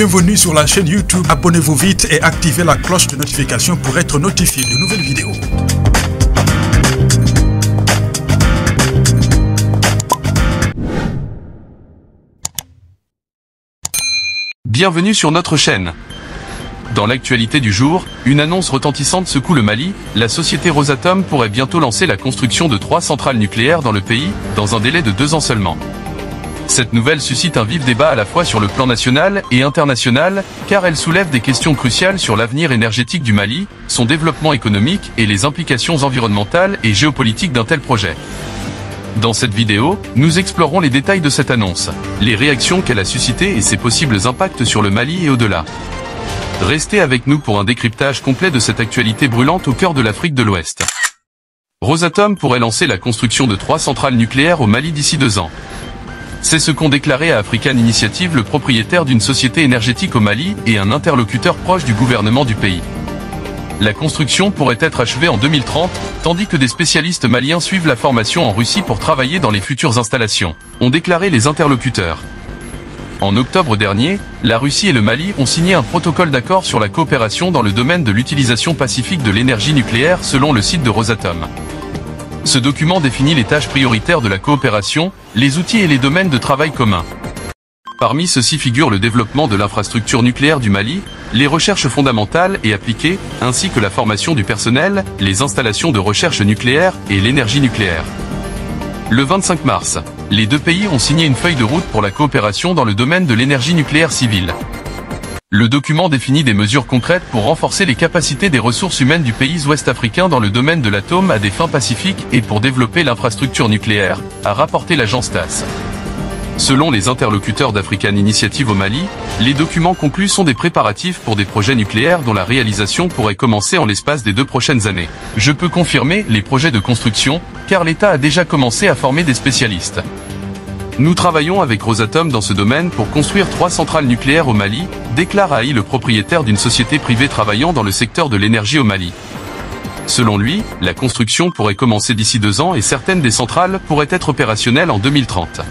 Bienvenue sur la chaîne YouTube. Abonnez-vous vite et activez la cloche de notification pour être notifié de nouvelles vidéos. Bienvenue sur notre chaîne. Dans l'actualité du jour, une annonce retentissante secoue le Mali. La société Rosatom pourrait bientôt lancer la construction de 3 centrales nucléaires dans le pays, dans un délai de 2 ans seulement. Cette nouvelle suscite un vif débat à la fois sur le plan national et international, car elle soulève des questions cruciales sur l'avenir énergétique du Mali, son développement économique et les implications environnementales et géopolitiques d'un tel projet. Dans cette vidéo, nous explorons les détails de cette annonce, les réactions qu'elle a suscitées et ses possibles impacts sur le Mali et au-delà. Restez avec nous pour un décryptage complet de cette actualité brûlante au cœur de l'Afrique de l'Ouest. Rosatom pourrait lancer la construction de 3 centrales nucléaires au Mali d'ici 2 ans. C'est ce qu'ont déclaré à African Initiative le propriétaire d'une société énergétique au Mali et un interlocuteur proche du gouvernement du pays. La construction pourrait être achevée en 2030, tandis que des spécialistes maliens suivent la formation en Russie pour travailler dans les futures installations, ont déclaré les interlocuteurs. En octobre dernier, la Russie et le Mali ont signé un protocole d'accord sur la coopération dans le domaine de l'utilisation pacifique de l'énergie nucléaire selon le site de Rosatom. Ce document définit les tâches prioritaires de la coopération, les outils et les domaines de travail communs. Parmi ceux-ci figurent le développement de l'infrastructure nucléaire du Mali, les recherches fondamentales et appliquées, ainsi que la formation du personnel, les installations de recherche nucléaire et l'énergie nucléaire. Le 25 mars, les deux pays ont signé une feuille de route pour la coopération dans le domaine de l'énergie nucléaire civile. Le document définit des mesures concrètes pour renforcer les capacités des ressources humaines du pays ouest-africain dans le domaine de l'atome à des fins pacifiques et pour développer l'infrastructure nucléaire, a rapporté l'agence TASS. Selon les interlocuteurs d'African Initiative au Mali, les documents conclus sont des préparatifs pour des projets nucléaires dont la réalisation pourrait commencer en l'espace des 2 prochaines années. Je peux confirmer les projets de construction, car l'État a déjà commencé à former des spécialistes. Nous travaillons avec Rosatom dans ce domaine pour construire 3 centrales nucléaires au Mali, déclare Aïe le propriétaire d'une société privée travaillant dans le secteur de l'énergie au Mali. Selon lui, la construction pourrait commencer d'ici 2 ans et certaines des centrales pourraient être opérationnelles en 2030.